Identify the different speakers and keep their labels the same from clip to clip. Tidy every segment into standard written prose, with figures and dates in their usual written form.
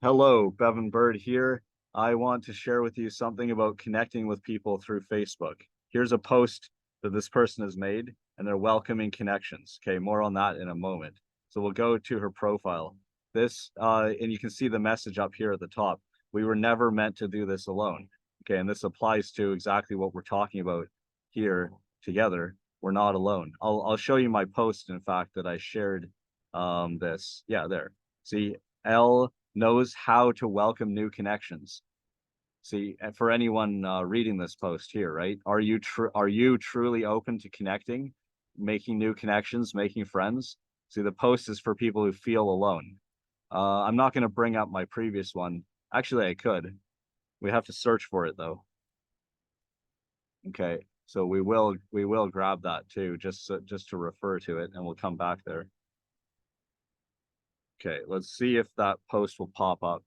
Speaker 1: Hello, Bevan Bird here. I want to share with you something about connecting with people through Facebook. Here's a post that this person has made, and they're welcoming connections. Okay, more on that in a moment. So we'll go to her profile. And you can see the message up here at the top. We were never meant to do this alone. Okay, and this applies to exactly what we're talking about here together. We're not alone. I'll show you my post, in fact, that I shared this. Yeah, there. See, L knows how to welcome new connections. See, for anyone reading this post here, right? Are you truly open to connecting, making new connections, making friends? See, the post is for people who feel alone. I'm not going to bring up my previous one. Actually, I could. We have to search for it though. Okay, so we will grab that too, just to refer to it, and we'll come back there. Okay, let's see if that post will pop up.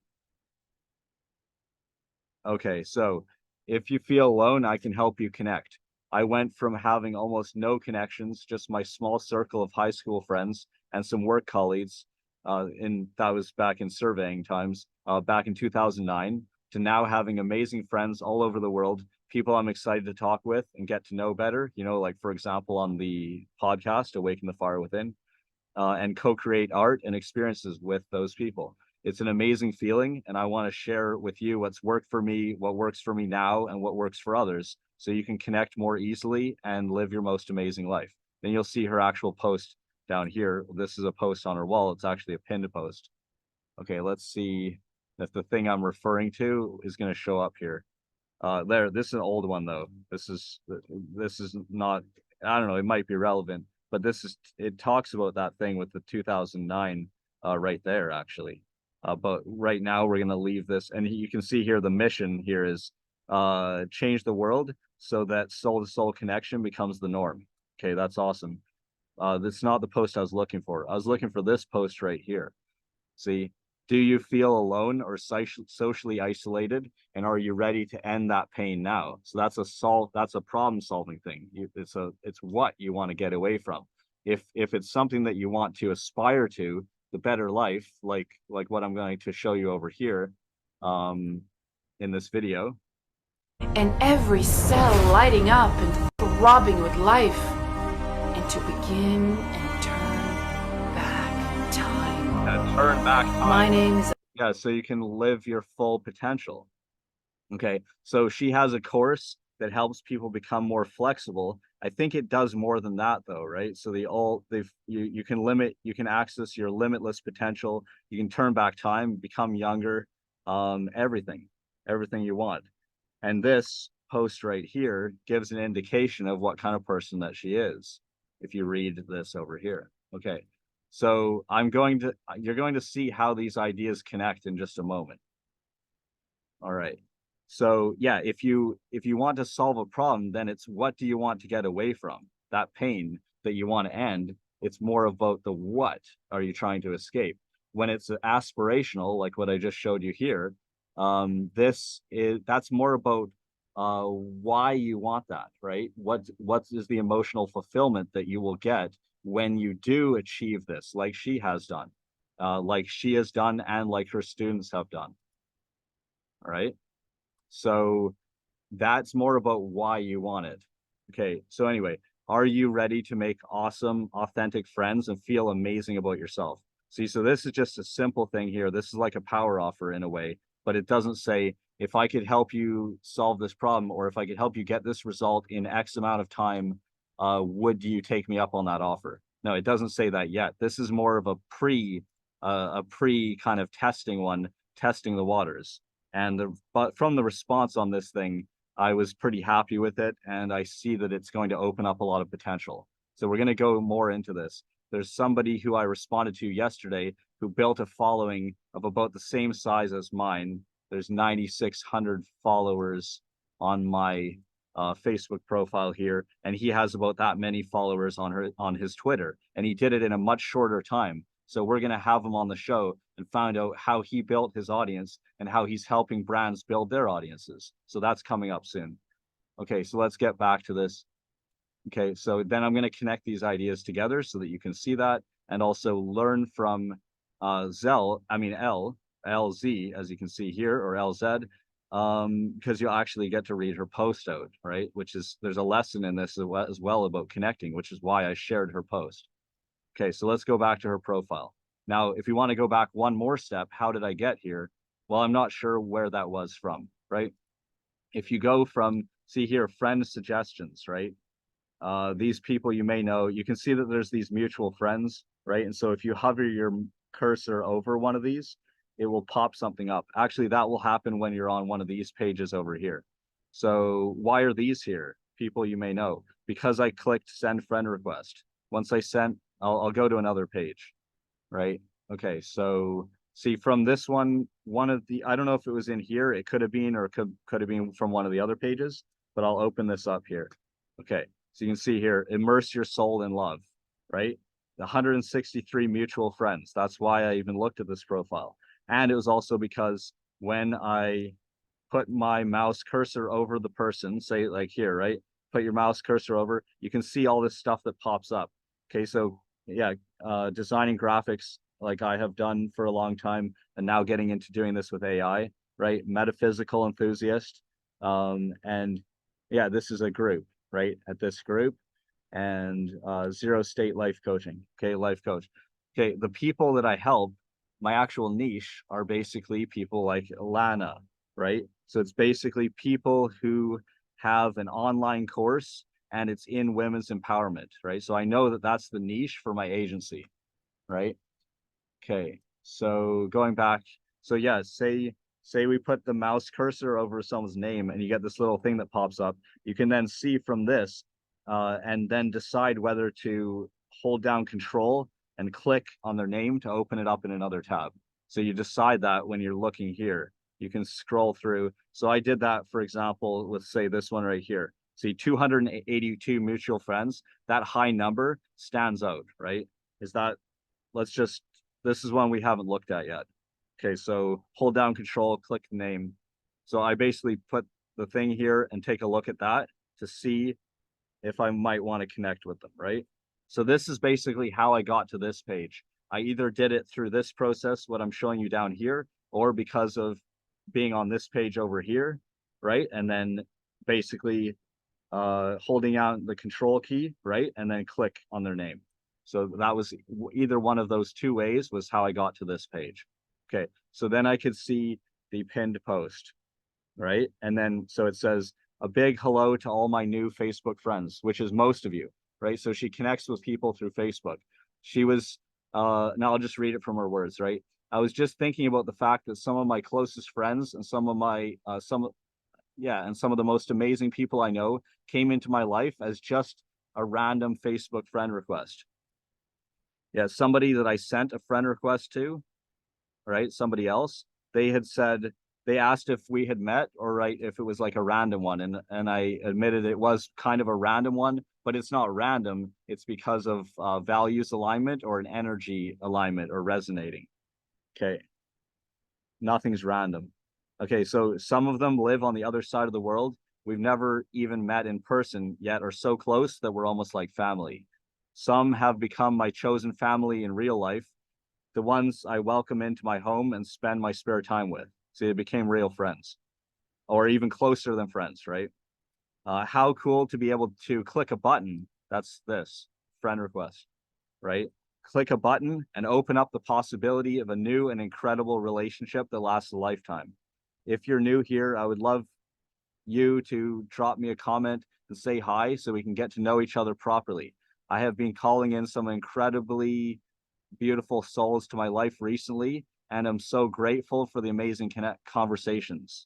Speaker 1: Okay, so if you feel alone, I can help you connect. I went from having almost no connections, just my small circle of high school friends and some work colleagues, that was back in surveying times, back in 2009, to now having amazing friends all over the world, people I'm excited to talk with and get to know better. Like for example, on the podcast, Awaken the Fire Within, and co-create art and experiences with those people. It's an amazing feeling, and I want to share with you what's worked for me, what works for me now, and what works for others, so you can connect more easily and live your most amazing life. Then you'll see her actual post down here. This is a post on her wall. It's actually a pinned post. Okay, let's see if the thing I'm referring to is going to show up here. There, this is an old one though. This is not, I don't know, it might be relevant, but it talks about that thing with the 2009 right there actually. But right now we're gonna leave this, and you can see here the mission here is change the world so that soul to soul connection becomes the norm. Okay, that's awesome. That's not the post I was looking for. I was looking for this post right here. See, do you feel alone or socially isolated? And are you ready to end that pain now? So that's a problem solving thing. It's what you want to get away from. If it's something that you want to aspire to, the better life, like what I'm going to show you over here, um, in this video.
Speaker 2: And every cell lighting up and throbbing with life, and to begin and turn back time.
Speaker 1: Turn back time.
Speaker 2: My name is
Speaker 1: Yeah, so you can live your full potential. Okay, so she has a course that helps people become more flexible. I think it does more than that though, right? So you can access your limitless potential. You can turn back time, become younger, everything you want. And this post right here gives an indication of what kind of person that she is. If you read this over here. Okay. So you're going to see how these ideas connect in just a moment. All right. So yeah, if you want to solve a problem, then it's what do you want to get away from? That pain that you want to end. It's more about the what are you trying to escape. When it's aspirational, like what I just showed you here, that's more about why you want that, right? What is the emotional fulfillment that you will get when you do achieve this, like she has done, and like her students have done. All right. So that's more about why you want it. Okay. So anyway, are you ready to make awesome, authentic friends and feel amazing about yourself? See, so this is just a simple thing here. This is like a power offer in a way, but it doesn't say if I could help you solve this problem or if I could help you get this result in X amount of time, would you take me up on that offer? No, it doesn't say that yet. This is more of a pre kind of testing one, testing the waters. But from the response on this thing, I was pretty happy with it, and I see that it's going to open up a lot of potential. So we're going to go more into this. There's somebody who I responded to yesterday who built a following of about the same size as mine. There's 9,600 followers on my Facebook profile here, and he has about that many followers on his Twitter, and he did it in a much shorter time. So we're going to have him on the show and find out how he built his audience and how he's helping brands build their audiences. So that's coming up soon. Okay, so let's get back to this. Okay, so then I'm going to connect these ideas together so that you can see that and also learn from L, LZ, as you can see here, or LZ, because you'll actually get to read her post out, right? Which is, there's a lesson in this as well about connecting, which is why I shared her post. Okay, so let's go back to her profile. Now, if you want to go back one more step, how did I get here? Well, I'm not sure where that was from, right? If you go from, see here, friend suggestions, right? These people you may know, you can see that there's these mutual friends, right? And so if you hover your cursor over one of these, it will pop something up. Actually, that will happen when you're on one of these pages over here. So why are these here? People you may know. Because I clicked send friend request. Once I sent, I'll go to another page, right? Okay, so see from this one, one of the, I don't know if it was in here, it could have been, or it could have been from one of the other pages, but I'll open this up here. Okay, so you can see here, immerse your soul in love, right? 163 mutual friends. That's why I even looked at this profile. And it was also because when I put my mouse cursor over the person, say like here, right? Put your mouse cursor over, you can see all this stuff that pops up. Okay, so yeah, designing graphics like I have done for a long time, and now getting into doing this with AI, right? Metaphysical enthusiast. And yeah, this is a group, right? At this group, and zero state life coaching. Okay, life coach. Okay, the people that I help, my actual niche are basically people like Lana, right? So it's basically people who have an online course and it's in women's empowerment, right? So I know that that's the niche for my agency, right? Okay, so going back, so yeah, say we put the mouse cursor over someone's name and you get this little thing that pops up. You can then see from this and then decide whether to hold down control and click on their name to open it up in another tab. So you decide that when you're looking here. You can scroll through. So I did that, for example, with say this one right here. See 282 mutual friends. That high number stands out, right? Is that, let's just, this is one we haven't looked at yet. Okay, so hold down control, click name. So I basically put the thing here and take a look at that to see if I might want to connect with them, right? So this is basically how I got to this page. I either did it through this process, what I'm showing you down here, or because of being on this page over here, right? And then basically holding out the control key, right? And then click on their name. So that was either one of those two ways was how I got to this page. Okay, so then I could see the pinned post, right? And then, so it says, a big hello to all my new Facebook friends, which is most of you, right? So she connects with people through Facebook. She was, now I'll just read it from her words, right? I was just thinking about the fact that some of my closest friends and some of my, and some of the most amazing people I know came into my life as just a random Facebook friend request. Yeah, somebody that I sent a friend request to, right? Somebody else, they had said, they asked if we had met, or right, if it was like a random one. And I admitted it was kind of a random one, but it's not random. It's because of values alignment or an energy alignment or resonating. Okay. Nothing's random. Okay, so some of them live on the other side of the world. We've never even met in person yet, or so close that we're almost like family. Some have become my chosen family in real life, the ones I welcome into my home and spend my spare time with. So they became real friends, or even closer than friends, right? How cool to be able to click a button. That's this friend request, right? Click a button and open up the possibility of a new and incredible relationship that lasts a lifetime. If you're new here, I would love you to drop me a comment and say hi so we can get to know each other properly. I have been calling in some incredibly beautiful souls to my life recently, and I'm so grateful for the amazing conversations.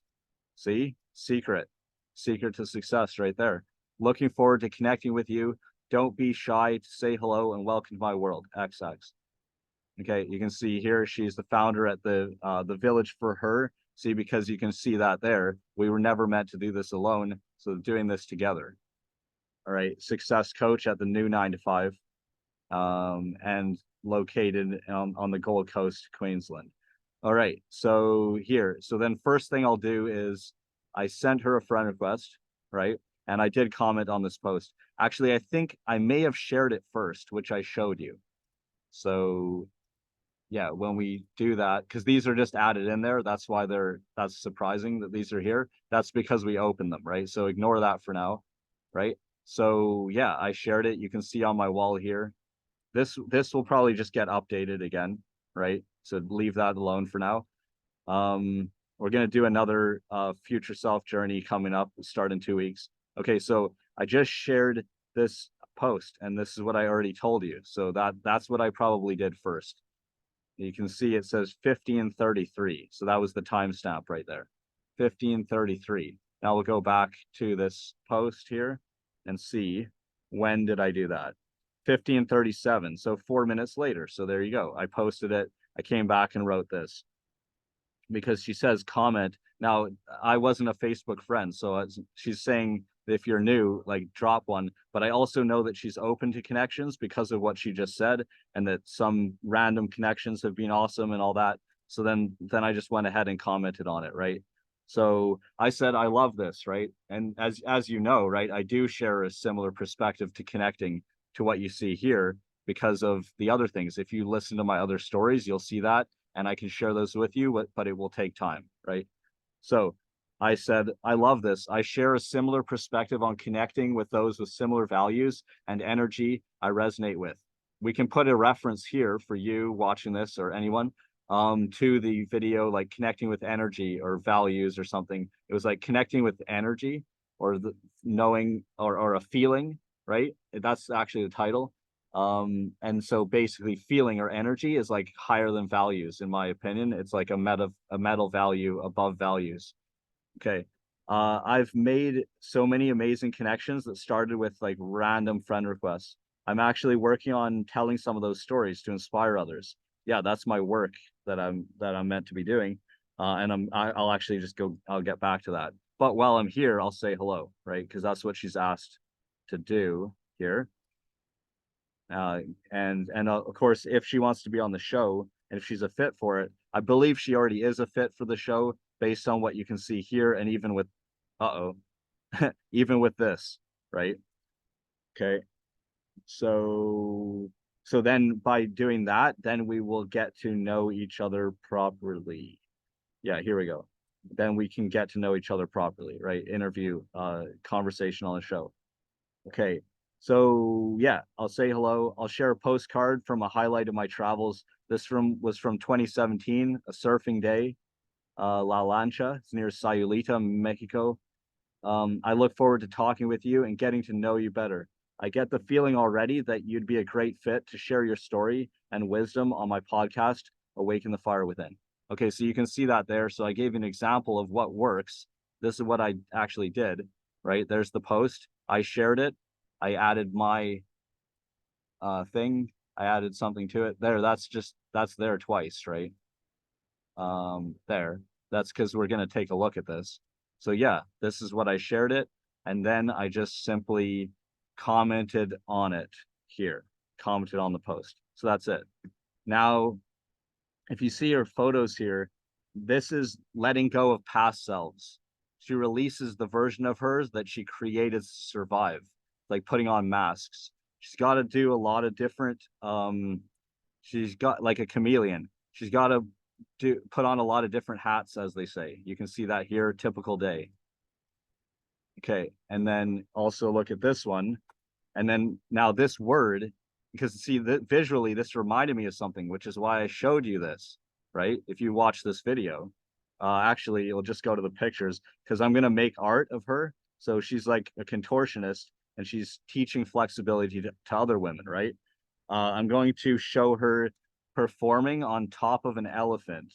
Speaker 1: See? Secret to success right there. Looking forward to connecting with you. Don't be shy to say hello and welcome to my world. XX. Okay, you can see here she's the founder at the Village for Her. See, because you can see that there. We were never meant to do this alone, so doing this together. All right, success coach at the new 9 to 5, and located on the Gold Coast, Queensland. All right, so here, so then first thing I'll do is I sent her a friend request, right? And I did comment on this post. Actually, I think I may have shared it first, which I showed you. So yeah, when we do that, because these are just added in there. That's why that's surprising that these are here. That's because we opened them, right? So ignore that for now, right? So yeah, I shared it. You can see on my wall here. This will probably just get updated again, right? So leave that alone for now. We're gonna do another future self journey coming up, start in 2 weeks. Okay, so I just shared this post, and this is what I already told you. So that's what I probably did first. You can see it says 15:33. So that was the timestamp right there. 15:33. Now we'll go back to this post here and see when did I do that. 15:37. So 4 minutes later. So there you go. I posted it. I came back and wrote this because she says comment. Now, I wasn't a Facebook friend, so she's saying if you're new, like drop one. But I also know that she's open to connections because of what she just said, and that some random connections have been awesome and all that. So then I just went ahead and commented on it, right? So I said I love this, right? And as you know, right, I do share a similar perspective to connecting to what you see here because of the other things. If you listen to my other stories, you'll see that, and I can share those with you, but it will take time, right? So I said, I love this. I share a similar perspective on connecting with those with similar values and energy I resonate with. We can put a reference here for you watching this or anyone to the video, like connecting with energy or values or something. It was like connecting with energy or the knowing or a feeling, right? That's actually the title. And so basically feeling or energy is like higher than values, in my opinion. It's like a metal value above values. Okay. I've made so many amazing connections that started with like random friend requests. I'm actually working on telling some of those stories to inspire others. Yeah, that's my work that I'm meant to be doing. I'll actually just go, I'll get back to that. But while I'm here, I'll say hello, right? Because that's what she's asked to do here. Uh, and of course, if she wants to be on the show and if she's a fit for it, I believe she already is a fit for the show based on what you can see here, and even with, uh-oh, even with this, right? Okay, so then by doing that, then we will get to know each other properly. Yeah, here we go. Then we can get to know each other properly, right? Interview, conversation on the show. Okay. So yeah, I'll say hello. I'll share a postcard from a highlight of my travels. Was from 2017, a surfing day, La Lancha. It's near Sayulita, Mexico. I look forward to talking with you and getting to know you better. I get the feeling already that you'd be a great fit to share your story and wisdom on my podcast, Awaken the Fire Within. Okay, so you can see that there. So I gave an example of what works. This is what I actually did, right? There's the post. I shared it. I added my thing. I added something to it. There, that's there twice, right? There. That's because we're gonna take a look at this. So yeah, this is what I shared it, and then I just simply commented on it here, commented on the post. So that's it. Now, if you see her photos here, this is letting go of past selves. She releases the version of hers that she created to survive, like putting on masks. She's got to do a lot of different she's got like a chameleon. She's got to put on a lot of different hats, as they say. You can see that here, typical day. Okay, and then also look at this one. And then now this word, because see that visually this reminded me of something, which is why I showed you this, right? If you watch this video, actually you'll just go to the pictures because I'm gonna make art of her. So she's like a contortionist and she's teaching flexibility to other women, right? I'm going to show her performing on top of an elephant.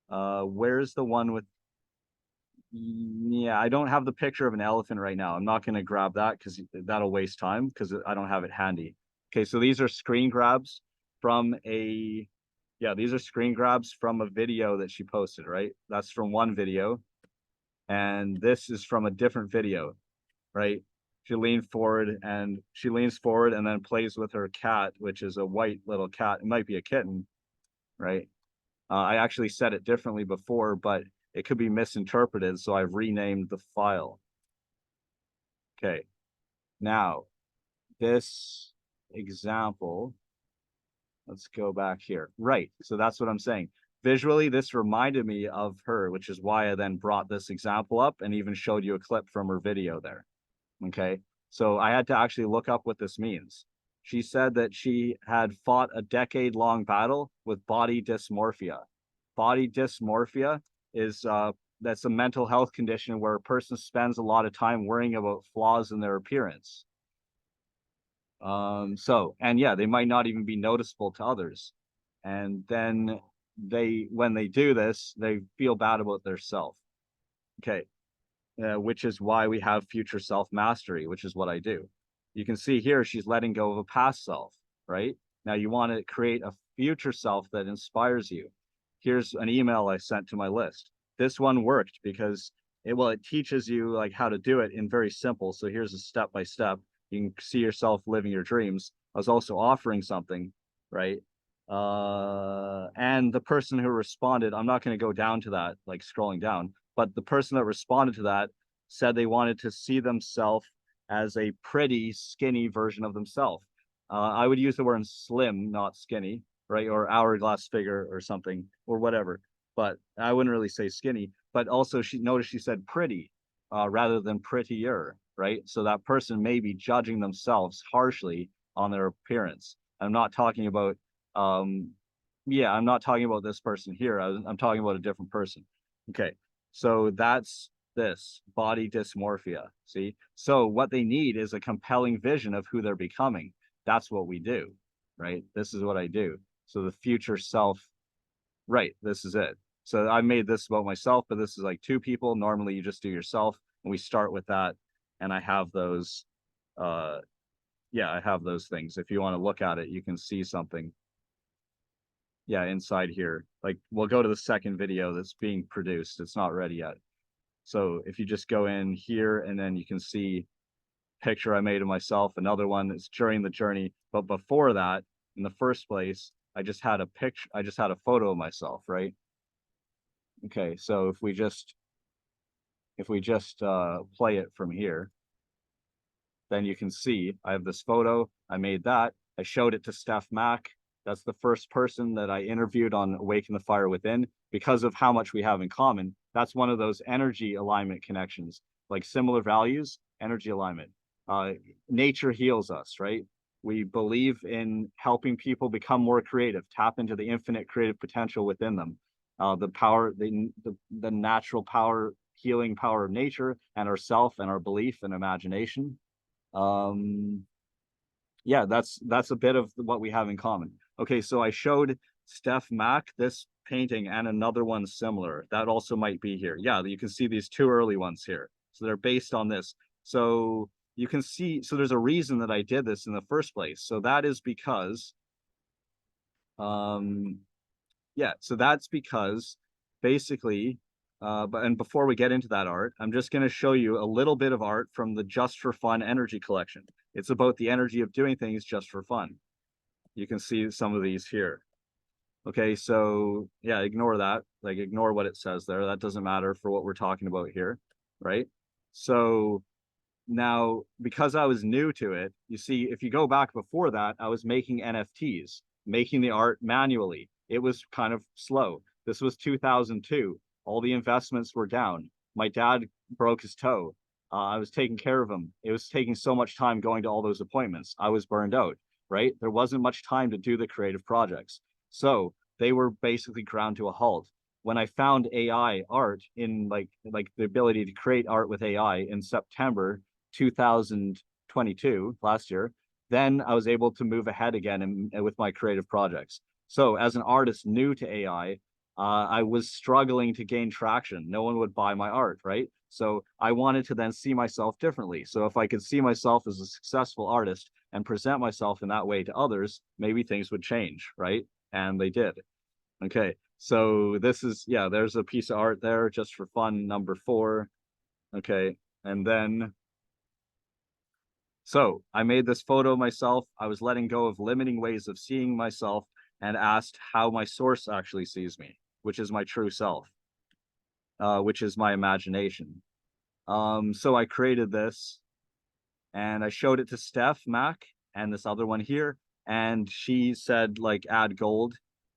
Speaker 1: Where's the one with, yeah, I don't have the picture of an elephant right now. I'm not going to grab that because that'll waste time because I don't have it handy. Okay, so these are screen grabs from a, yeah, these are screen grabs from a video that she posted, right? That's from one video. And this is from a different video, right? She leans forward and then plays with her cat, which is a white little cat. It might be a kitten, right? I actually said it differently before, but it could be misinterpreted, so I've renamed the file. Okay, now this example, let's go back here. Right. So that's what I'm saying. Visually, this reminded me of her, which is why I then brought this example up and even showed you a clip from her video there. Okay. So I had to actually look up what this means. She said that she had fought a decade-long battle with body dysmorphia. Body dysmorphia is that's a mental health condition where a person spends a lot of time worrying about flaws in their appearance. And yeah, they might not even be noticeable to others. And then when they do this, they feel bad about their self. Okay. Which is why we have future self mastery, which is what I do. You can see here, she's letting go of a past self, right? Now you want to create a future self that inspires you. Here's an email I sent to my list. This one worked because it teaches you like how to do it in very simple. So here's a step by step. You can see yourself living your dreams. I was also offering something, right? And the person who responded, I'm not going to go down to that, like scrolling down, but the person that responded to that said they wanted to see themselves as a pretty skinny version of themselves. I would use the word slim, not skinny, right? Or hourglass figure or something or whatever. But I wouldn't really say skinny. But also, she said pretty rather than prettier, right? So that person may be judging themselves harshly on their appearance. I'm not talking about, yeah, I'm not talking about this person here. I'm talking about a different person. Okay, so that's this body dysmorphia. See, so what they need is a compelling vision of who they're becoming. That's what we do, right? This is what I do. So the future self, right? This is it. So I made this about myself, but this is like two people. Normally you just do yourself, and we start with that. And I have those, yeah, I have those things. If you want to look at it, you can see something. Yeah, inside here. Like we'll go to the second video that's being produced. It's not ready yet. So if you just go in here and then you can see picture I made of myself, another one that's during the journey. But before that, in the first place, I just had a picture, I just had a photo of myself, right? Okay, so if we just play it from here, then you can see I have this photo. I made that. I showed it to Steph Mack. That's the first person that I interviewed on Awaken the Fire Within because of how much we have in common. That's one of those energy alignment connections, like similar values, energy alignment. Nature heals us, right? We believe in helping people become more creative, tap into the infinite creative potential within them. The power, the natural power, healing power of nature and ourself and our belief and imagination. Yeah, that's a bit of what we have in common. Okay, so I showed Steph Mack this painting and another one similar. That also might be here. Yeah, you can see these two early ones here. So they're based on this. So you can see, so there's a reason that I did this in the first place. So that is because, yeah, so that's because basically, and before we get into that art, I'm just going to show you a little bit of art from the Just for Fun energy collection. It's about the energy of doing things just for fun. You can see some of these here. Okay, so yeah, ignore that. Like ignore what it says there. That doesn't matter for what we're talking about here, right? So now, because I was new to it, you see, if you go back before that, I was making NFTs, making the art manually. It was kind of slow. This was 2002. All the investments were down. My dad broke his toe. I was taking care of him. It was taking so much time going to all those appointments. I was burned out, right? There wasn't much time to do the creative projects. So they were basically ground to a halt. When I found AI art in like the ability to create art with AI in September 2022, last year, then I was able to move ahead again with my creative projects. So as an artist new to AI, I was struggling to gain traction. No one would buy my art, right? So I wanted to then see myself differently. So if I could see myself as a successful artist and present myself in that way to others, maybe things would change, right? And they did. Okay, so this is, yeah, there's a piece of art there just for fun, number 4. Okay, and then, so I made this photo of myself. I was letting go of limiting ways of seeing myself and asked how my source actually sees me, which is my true self, which is my imagination. So I created this and I showed it to Steph Mack and this other one here. and she said like add gold.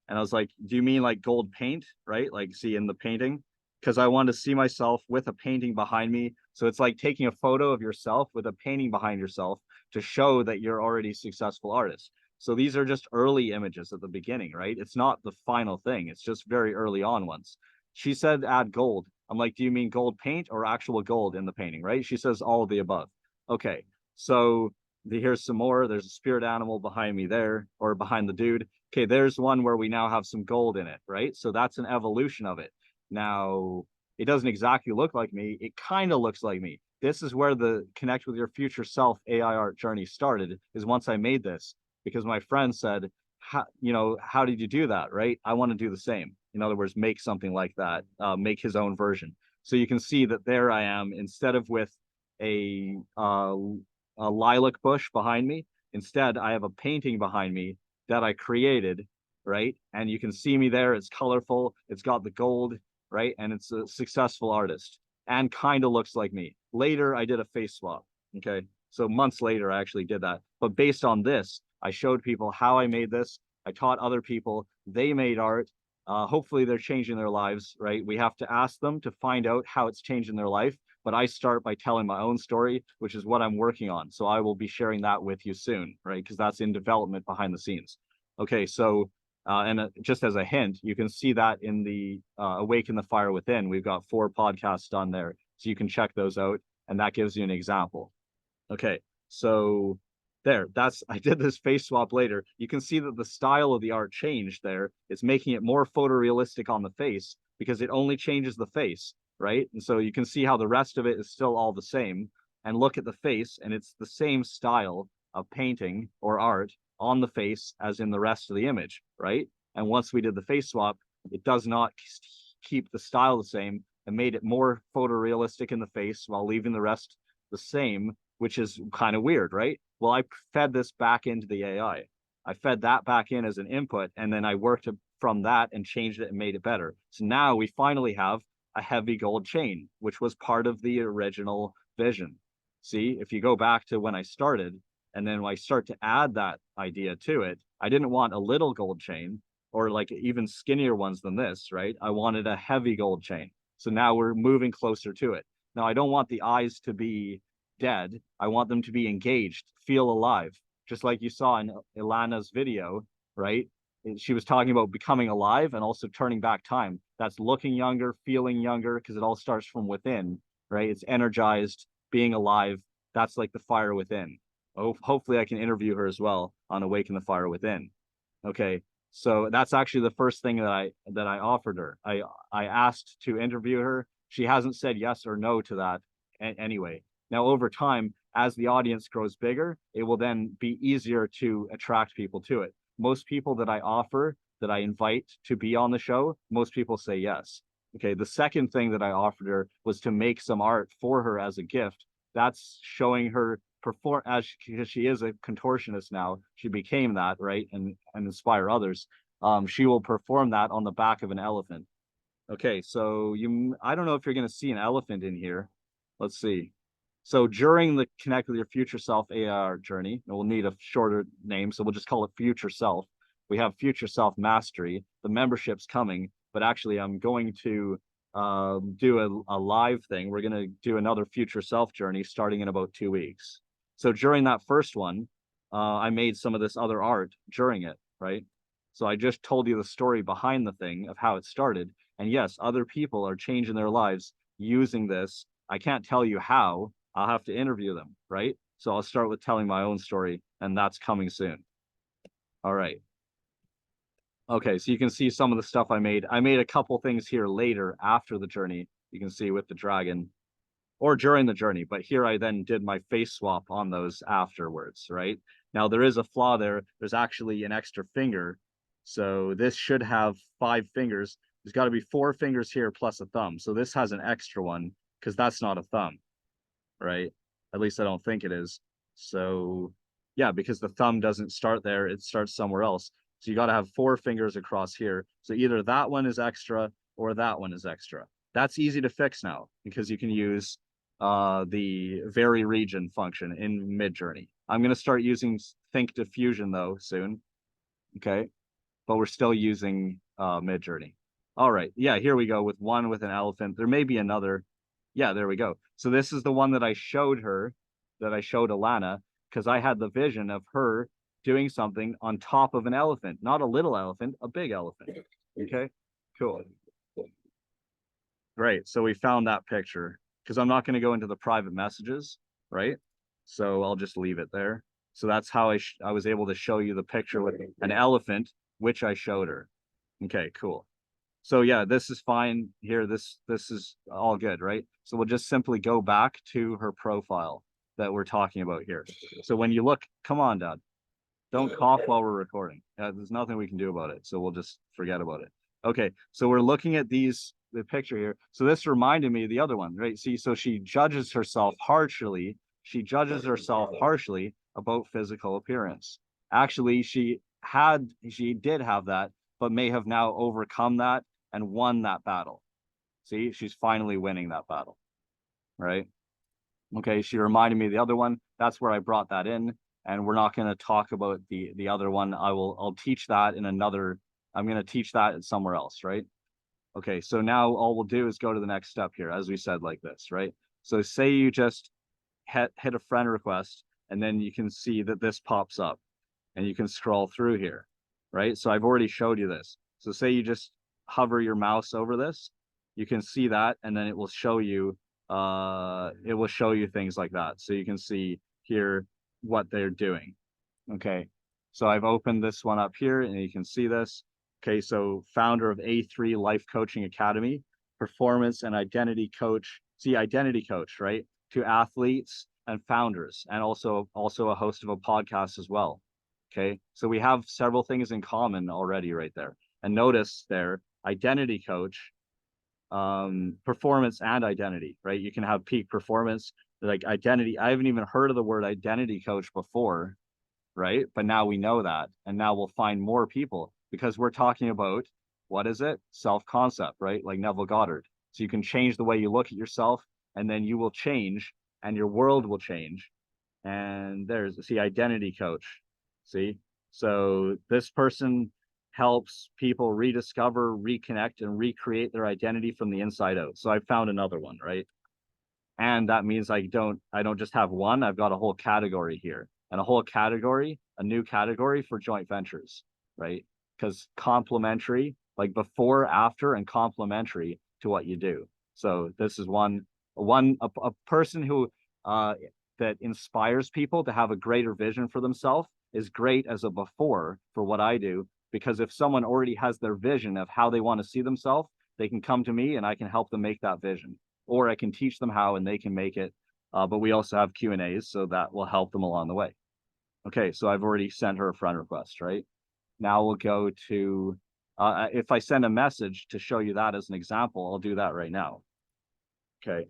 Speaker 1: And I was like, do you mean like gold paint, right? Like see in the painting? Because I wanted to see myself with a painting behind me. So it's like taking a photo of yourself with a painting behind yourself to show that you're already a successful artist. So these are just early images at the beginning, right? It's not the final thing. It's just very early on ones. She said add gold. I'm like, do you mean gold paint or actual gold in the painting, right? She says all of the above. Okay. So here's some more. There's a spirit animal behind me there, or behind the dude. Okay, there's one where we now have some gold in it, right? So that's an evolution of it. Now, it doesn't exactly look like me. It kind of looks like me. This is where the connect with your future self AI art journey started, is once I made this, because my friend said, how did you do that, right? I want to do the same. In other words, make something like that, make his own version. So you can see that there I am, instead of with a a lilac bush behind me. Instead, I have a painting behind me that I created, right? And you can see me there. It's colorful. It's got the gold, right? And it's a successful artist and kind of looks like me. Later, I did a face swap. Okay. So months later, I actually did that. But based on this, I showed people how I made this. I taught other people. They made art. Hopefully, they're changing their lives, right? We have to ask them to find out how it's changing their life, but I start by telling my own story, which is what I'm working on. So I will be sharing that with you soon, right? Because that's in development behind the scenes. Okay, so just as a hint, you can see that in the Awaken the Fire Within. We've got 4 podcasts done there, so you can check those out, and that gives you an example. Okay, so there, I did this face swap later. You can see that the style of the art changed there. It's making it more photorealistic on the face because it only changes the face, right? And so you can see how the rest of it is still all the same. And look at the face, and it's the same style of painting or art on the face as in the rest of the image, right? And once we did the face swap, it does not keep the style the same and made it more photorealistic in the face while leaving the rest the same, which is kind of weird, right? Well, I fed this back into the AI. I fed that back in as an input, and then I worked from that and changed it and made it better. So now we finally have a heavy gold chain, which was part of the original vision. See, if you go back to when I started, and then when I start to add that idea to it, I didn't want a little gold chain or like even skinnier ones than this, right? I wanted a heavy gold chain. So now we're moving closer to it. Now, I don't want the eyes to be dead. I want them to be engaged, feel alive, just like you saw in Ilana's video, right? She was talking about becoming alive and also turning back time. That's looking younger, feeling younger, because it all starts from within, right? It's energized, being alive. That's like the fire within. Oh, hopefully I can interview her as well on Awaken the Fire Within. Okay, so that's actually the first thing that I offered her. I asked to interview her. She hasn't said yes or no to that anyway. Now, over time, as the audience grows bigger, it will then be easier to attract people to it. Most people that I offer, that I invite to be on the show, most people say yes. Okay, the second thing that I offered her was to make some art for her as a gift. That's showing her perform as because she is a contortionist now. She became that, right, and inspire others. She will perform that on the back of an elephant. Okay, so I don't know if you're going to see an elephant in here. Let's see. So during the Connect with Your Future Self AR journey, and we'll need a shorter name, so we'll just call it Future Self. We have Future Self Mastery. The membership's coming, but actually I'm going to do a live thing. We're going to do another Future Self journey starting in about 2 weeks. So during that first one, I made some of this other art during it, right? So I just told you the story behind the thing of how it started. And yes, other people are changing their lives using this. I can't tell you how. I'll have to interview them, right? So I'll start with telling my own story, and that's coming soon. All right. Okay, so you can see some of the stuff I made. I made a couple things here later after the journey. You can see with the dragon or during the journey, but here I then did my face swap on those afterwards, right? Now there is a flaw there. There's actually an extra finger. So this should have 5 fingers. There's got to be 4 fingers here plus a thumb. So this has an extra one because that's not a thumb, right? At least I don't think it is. So yeah, because the thumb doesn't start there, it starts somewhere else. So you got to have 4 fingers across here. So either that one is extra or that one is extra. That's easy to fix now because you can use the vary region function in Midjourney. I'm going to start using think diffusion though soon. Okay. But we're still using Midjourney. All right. Yeah, here we go with one with an elephant. There may be another. Yeah, there we go. So this is the one that I showed her, that I showed Alana, because I had the vision of her doing something on top of an elephant, not a little elephant, a big elephant. Okay, cool. Great. So we found that picture because I'm not going to go into the private messages, right? So I'll just leave it there. So that's how I was able to show you the picture with an elephant, which I showed her. Okay, cool. So yeah, this is fine here. This is all good, right? So we'll just simply go back to her profile that we're talking about here. So when you look, come on, Dad, don't cough while we're recording. There's nothing we can do about it, so we'll just forget about it. Okay, so we're looking at the picture here. So this reminded me of the other one, right? See, so she judges herself harshly. She judges herself harshly about physical appearance. Actually, she did have that, but may have now overcome that and won that battle. See, she's finally winning that battle, right? Okay, she reminded me of the other one. That's where I brought that in, and we're not going to talk about the other one. I'll teach that in another. I'm going to teach that somewhere else, right? Okay, so now all we'll do is go to the next step here, as we said, like this, right? So say you just hit a friend request, and then you can see that this pops up, and you can scroll through here, right? So I've already showed you this. So say you just hover your mouse over this, you can see that, and then it will show you things like that. So you can see here what they're doing. Okay, so I've opened this one up here, and you can see this. Okay, so founder of A3 Life Coaching Academy, performance and identity coach. See, identity coach, right? To athletes and founders, and also a host of a podcast as well. Okay, so we have several things in common already right there. And notice there, identity coach, performance and identity, right? You can have peak performance, like identity. I haven't even heard of the word identity coach before, right? But now we know that, and now we'll find more people because we're talking about, what is it? Self-concept, right? Like Neville Goddard. So you can change the way you look at yourself, and then you will change, and your world will change. And see, identity coach. See, so this person helps people rediscover, reconnect, and recreate their identity from the inside out. So I found another one, right? And that means I don't just have one, I've got a whole category here, and a whole category, a new category for joint ventures, right? Because complementary, like before, after, and complementary to what you do. So this is a person who that inspires people to have a greater vision for themselves is great as a before for what I do, because if someone already has their vision of how they want to see themselves, they can come to me and I can help them make that vision, or I can teach them how and they can make it. But we also have Q&As, so that will help them along the way. Okay, so I've already sent her a friend request, right? Now we'll go to, if I send a message to show you that as an example, I'll do that right now. Okay.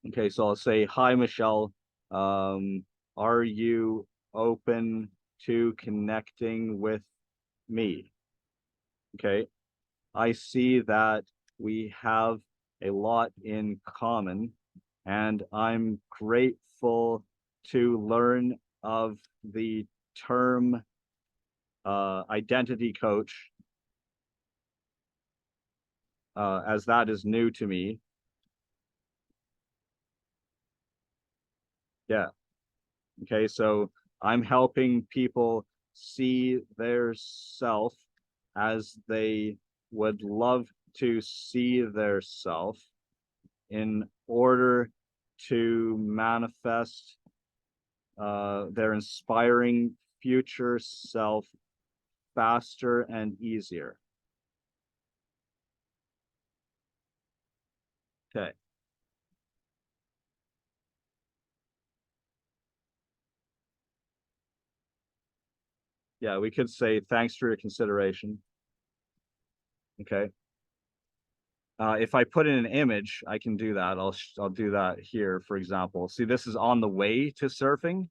Speaker 1: Okay, so I'll say, hi, Michelle. Are you open to connecting with me? Okay. I see that we have a lot in common, and I'm grateful to learn of the term identity coach, as that is new to me. Yeah. Okay, so I'm helping people see their self as they would love to see their self in order to manifest their inspiring future self faster and easier. Okay. Yeah, we could say thanks for your consideration. Okay. If I put in an image, I can do that. I'll do that here, for example. See, this is on the way to surfing,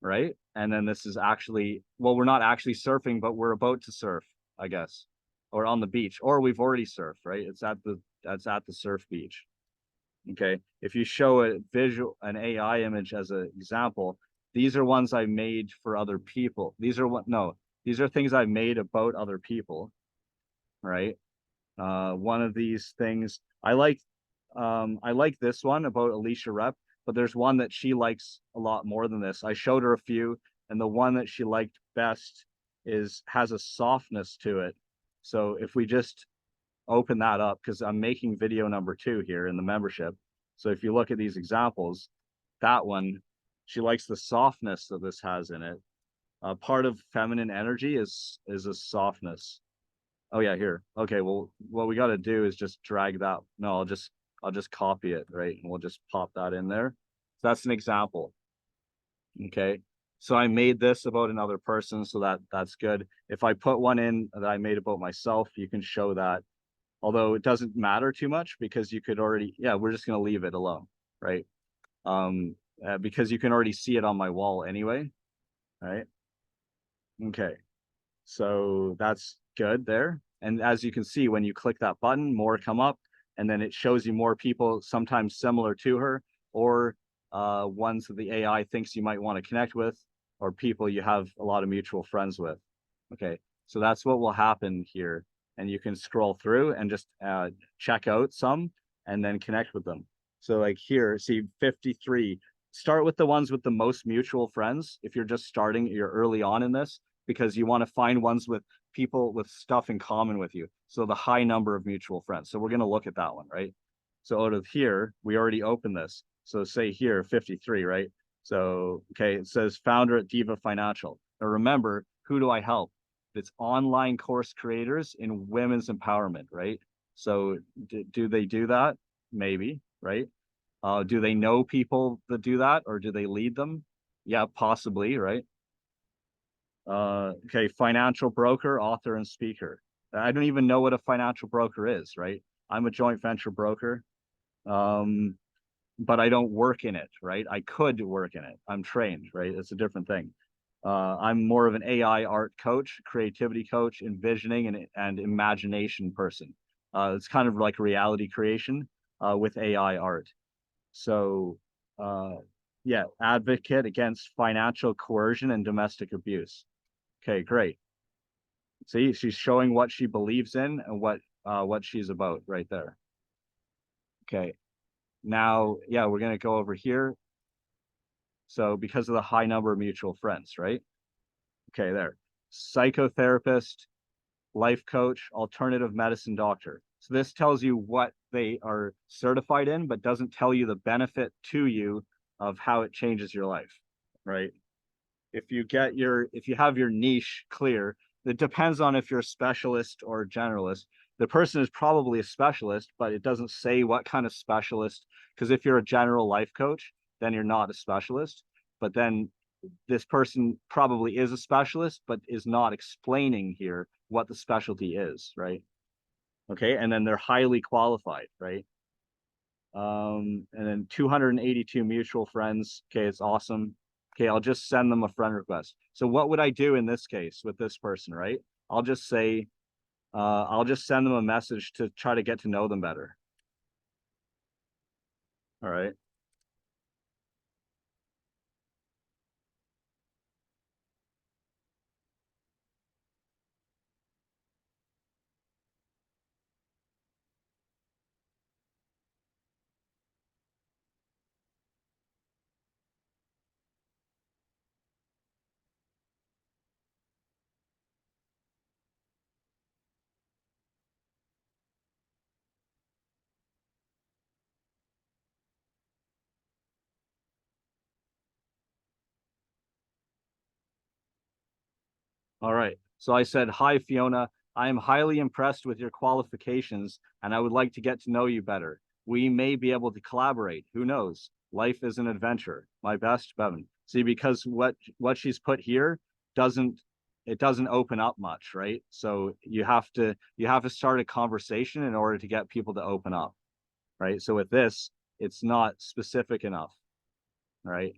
Speaker 1: right? And then this is actually, well, we're not actually surfing, but we're about to surf, I guess, or on the beach, or we've already surfed, right? That's at the surf beach. Okay. If you show an AI image as an example, These are ones I made for other people. These are what, no, these are things I made about other people, right? One of these things I like this one about Alicia Rep, but there's one that she likes a lot more than this. I showed her a few, and the one that she liked best has a softness to it. So if we just open that up, because I'm making video number 2 here in the membership. So if you look at these examples, that one, she likes the softness that this has in it. Part of feminine energy is a softness. Oh yeah, here. Okay, well, what we got to do is just drag that. No, I'll just copy it, right? And we'll just pop that in there. So that's an example. Okay. So I made this about another person, so that's good. If I put one in that I made about myself, you can show that. Although it doesn't matter too much because you could already, yeah, we're just gonna leave it alone, right? Because you can already see it on my wall anyway, right? Okay. So that's good there. And as you can see, when you click that button, more come up, and then it shows you more people, sometimes similar to her, or ones that the AI thinks you might want to connect with, or people you have a lot of mutual friends with. Okay, so that's what will happen here. And you can scroll through and just check out some and then connect with them. So like here, see 53, start with the ones with the most mutual friends. If you're just starting, you're early on in this, because you want to find ones with people with stuff in common with you. So the high number of mutual friends. So we're going to look at that one, right? So out of here, we already opened this. So say here, 53, right? So, okay, it says founder at Diva Financial. Now remember, who do I help? It's online course creators in women's empowerment, right? So do they do that? Maybe, right? Do they know people that do that, or do they lead them? Yeah, possibly, right? Okay, financial broker, author, and speaker. I don't even know what a financial broker is, right? I'm a joint venture broker, um, but I don't work in it, right? I could work in it. I'm trained, right? It's a different thing. I'm more of an AI art coach, creativity coach, envisioning and imagination person. It's kind of like reality creation with AI art. So, uh, yeah, advocate against financial coercion and domestic abuse. Okay, great. See, she's showing what she believes in and what she's about right there. Okay. Now, yeah, we're gonna go over here. So because of the high number of mutual friends, right? Okay, there. Psychotherapist, life coach, alternative medicine doctor. So this tells you what they are certified in, but doesn't tell you the benefit to you of how it changes your life, right? If you have your niche clear, it depends on if you're a specialist or a generalist. The person is probably a specialist, but it doesn't say what kind of specialist, because if you're a general life coach, then you're not a specialist. But then this person probably is a specialist, but is not explaining here what the specialty is, right? Okay, and then they're highly qualified, right? And then 282 mutual friends. Okay, it's awesome. Okay, I'll just send them a friend request. So what would I do in this case with this person, right? I'll just say, I'll just send them a message to try to get to know them better. All right. All right. So I said, hi, Fiona. I am highly impressed with your qualifications, and I would like to get to know you better. We may be able to collaborate. Who knows? Life is an adventure. My best, Bevan. See, because what she's put here doesn't it doesn't open up much, right? So you have to start a conversation in order to get people to open up, right? So with this, it's not specific enough, right?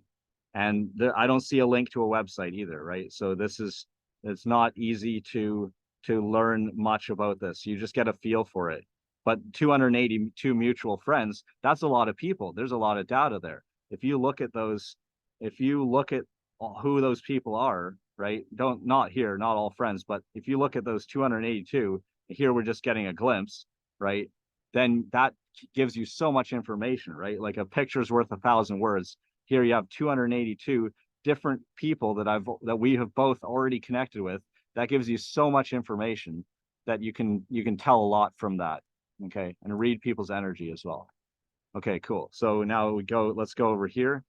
Speaker 1: And I don't see a link to a website either, right? So it's not easy to learn much about this. You just get a feel for it. But 282 mutual friends, that's a lot of people. There's a lot of data there. If you look at those, if you look at who those people are, right? Don't not here, not all friends, but if you look at those 282, here we're just getting a glimpse, right? Then that gives you so much information, right? Like a picture's worth 1,000 words. Here you have 282 different people that we have both already connected with. That gives you so much information that you can tell a lot from that. Okay, and read people's energy as well. Okay, cool. So now let's go over here.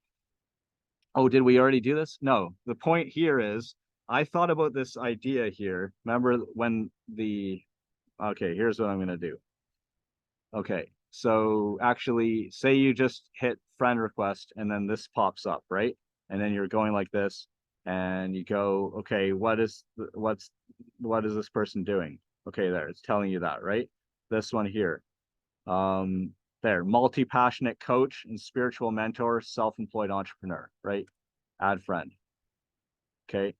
Speaker 1: Oh, did we already do this? No. The point here is I thought about this idea here. Remember when okay, here's what I'm going to do. Okay. So actually, say you just hit friend request and then this pops up, right? And then you're going like this and you go, okay, what is this person doing? Okay, there, it's telling you that, right? This one here. Um, there, multi-passionate coach and spiritual mentor, self-employed entrepreneur, right? Add friend. Okay.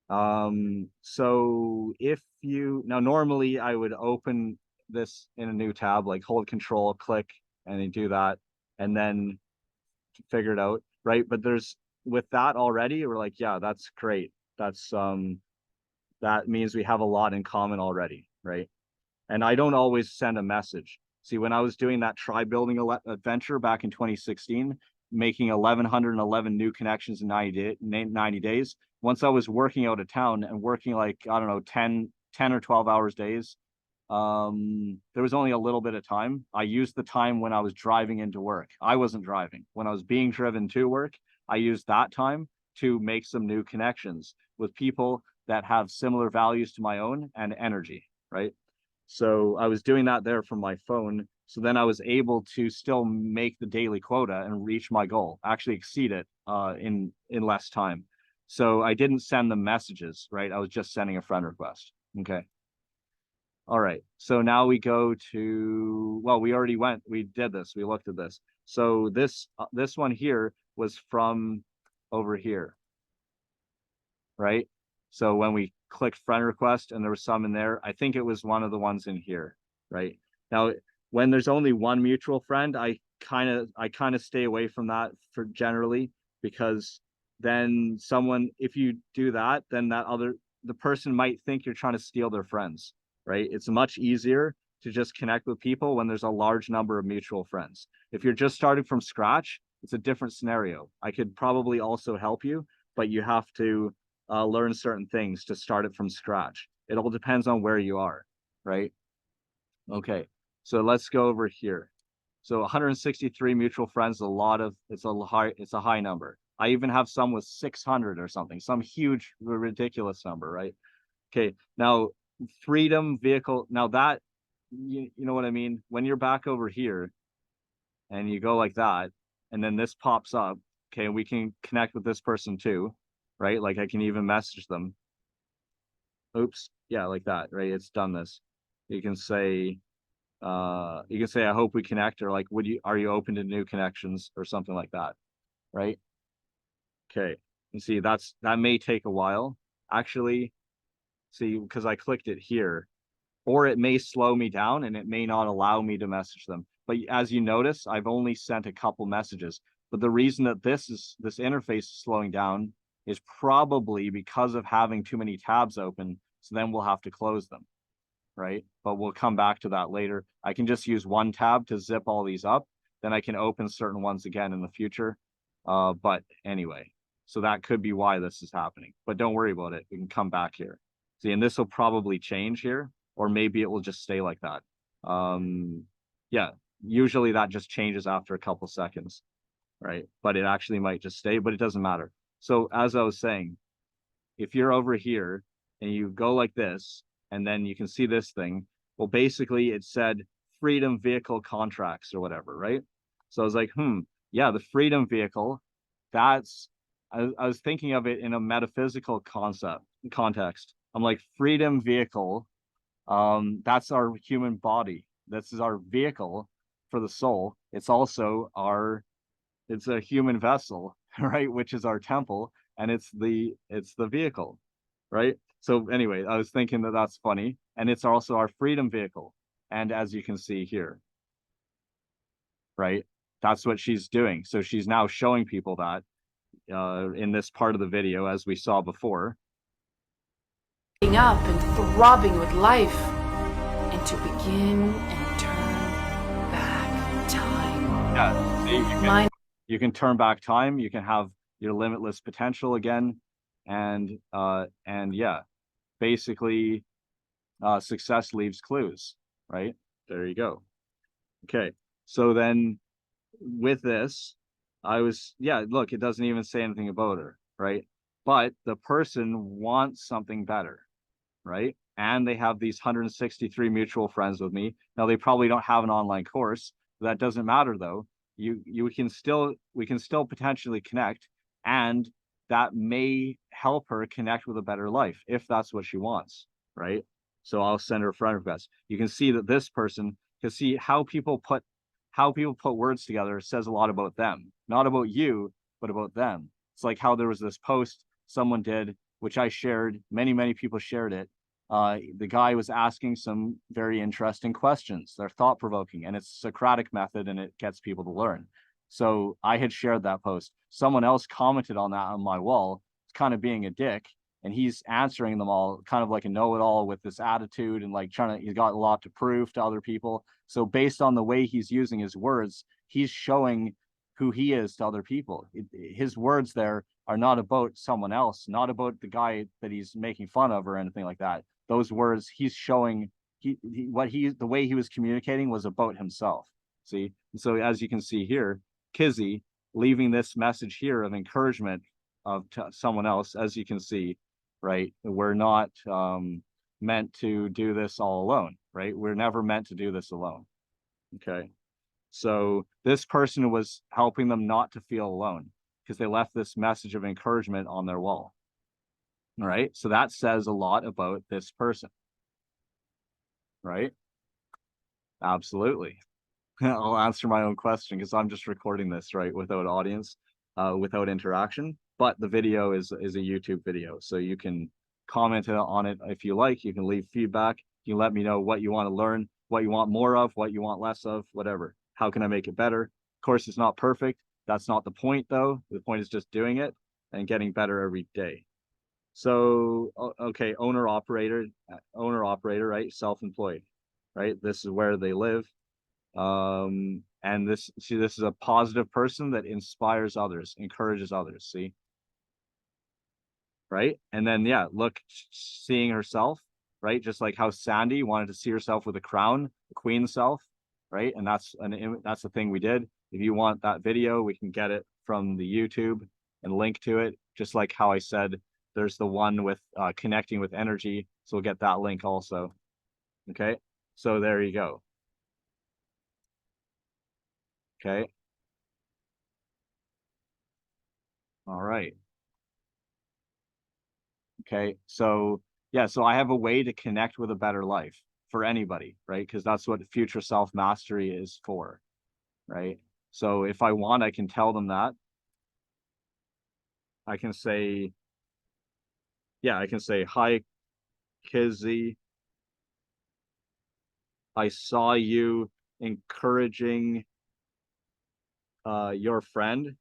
Speaker 1: So if you now normally I would open this in a new tab, like hold control, click, and you do that, and then figure it out, right? But there's with that already, we're like, yeah, that's great. That means we have a lot in common already, right? And I don't always send a message. See, when I was doing that try building adventure back in 2016, making 1,111 new connections in 90 days, once I was working out of town and working like, I don't know, 10 or 12 hours days, there was only a little bit of time. I used the time when I was driving into work. I wasn't driving. When I was being driven to work, I used that time to make some new connections with people that have similar values to my own and energy, right? So I was doing that there from my phone. So then I was able to still make the daily quota and reach my goal, actually exceed it in less time. So I didn't send them messages, right? I was just sending a friend request. Okay. All right. So now we go to, well, we did this, we looked at this. So this one here was from over here, right? So when we clicked friend request and there was some in there, I think it was one of the ones in here, right? Now, when there's only one mutual friend, I kind of stay away from that for generally, because then if you do that, then the person might think you're trying to steal their friends, right? It's much easier to just connect with people when there's a large number of mutual friends. If you're just starting from scratch, it's a different scenario. I could probably also help you, but you have to learn certain things to start it from scratch. It all depends on where you are, right? Okay, so let's go over here. So 163 mutual friends, it's a high number. I even have some with 600 or something, some huge, ridiculous number, right? Okay, now freedom vehicle, now that, you know what I mean? When you're back over here and you go like that, and then this pops up, okay, we can connect with this person too, right? Like I can even message them. Oops, yeah, like that, right? It's done this. You can say, I hope we connect, or like, are you open to new connections, or something like that, right? Okay. And see, that may take a while. Actually, see, because I clicked it here, or it may slow me down and it may not allow me to message them. But as you notice, I've only sent a couple messages. But the reason that this interface is slowing down is probably because of having too many tabs open. So then we'll have to close them, right? But we'll come back to that later. I can just use one tab to zip all these up. Then I can open certain ones again in the future. But anyway, so that could be why this is happening. But don't worry about it. We can come back here. See, and this will probably change here, or maybe it will just stay like that. Yeah, usually that just changes after a couple seconds, right? But it actually might just stay, but it doesn't matter. So as I was saying, if you're over here and you go like this, and then you can see this thing, well, basically it said freedom vehicle contracts or whatever, right? So I was like, yeah, the freedom vehicle, I was thinking of it in a metaphysical context. I'm like, freedom vehicle, that's our human body. This is our vehicle for the soul. It's a human vessel, right? Which is our temple, and it's the vehicle, right? So anyway, I was thinking that that's funny, and it's also our freedom vehicle. And as you can see here, right, that's what she's doing. So she's now showing people that in this part of the video, as we saw before.
Speaker 2: Up and throbbing with life, and to begin and turn back time.
Speaker 1: Yeah, see, you can turn back time. You can have your limitless potential again, and yeah, basically, success leaves clues, right? There you go. Okay, so then with this, yeah, look, it doesn't even say anything about her, right? But the person wants something better, right? And they have these 163 mutual friends with me. Now they probably don't have an online course. That doesn't matter though. We can still potentially connect, and that may help her connect with a better life if that's what she wants, right? So I'll send her a friend request. You can see that this person can see how people put words together says a lot about them, not about you, but about them. It's like how there was this post someone did, which I shared. Many people shared it. The guy was asking some very interesting questions. They're thought provoking, and it's a Socratic method, and it gets people to learn. So I had shared that post. Someone else commented on that on my wall, kind of being a dick, and he's answering them all kind of like a know-it-all with this attitude and like he's got a lot to prove to other people. So based on the way he's using his words, he's showing who he is to other people. His words there are not about someone else, not about the guy that he's making fun of or anything like that. Those words he's showing, the way he was communicating was about himself. See, so as you can see here, Kizzy leaving this message here of encouragement of someone else, as you can see, right? We're not meant to do this all alone, right? We're never meant to do this alone. Okay. So this person was helping them not to feel alone because they left this message of encouragement on their wall. All right. So that says a lot about this person. Right. Absolutely. I'll answer my own question because I'm just recording this, right, without audience, without interaction. But the video is a YouTube video, so you can comment on it if you like. You can leave feedback. You can let me know what you want to learn, what you want more of, what you want less of, whatever. How can I make it better? Of course, it's not perfect. That's not the point, though. The point is just doing it and getting better every day. So, okay, owner operator, right? Self-employed, right? This is where they live. And this is a positive person that inspires others, encourages others. See, right? And then yeah, look, seeing herself, right? Just like how Sandy wanted to see herself with a crown, the queen self, right? And that's the thing we did. If you want that video, we can get it from the YouTube and link to it. Just like how I said, there's the one with connecting with energy, so we'll get that link also. Okay, so there you go. Okay. All right. Okay. So yeah, so I have a way to connect with a better life for anybody, right? Because that's what future self mastery is for, right? So if I want, I can tell them that. I can say, yeah, I can say, hi, Kizzy. I saw you encouraging your friend.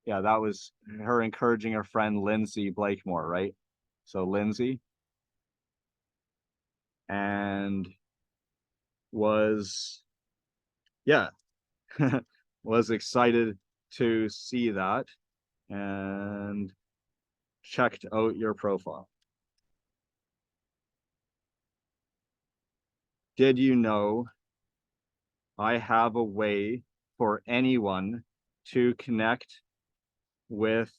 Speaker 1: Yeah, that was her encouraging her friend Lindsay Blakemore, right? So Lindsay, and was, yeah, was excited to see that and checked out your profile. Did you know I have a way for anyone to connect with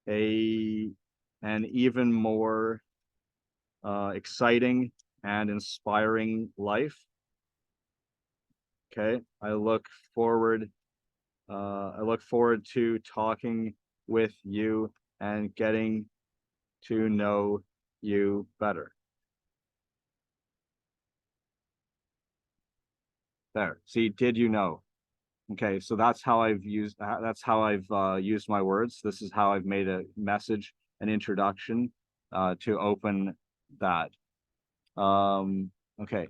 Speaker 1: an even more exciting and inspiring life? Okay, I look forward to talking with you and getting to know you better. There. See, did you know? Okay, so that's how I've used my words. This is how I've made a message, an introduction to open that. Okay,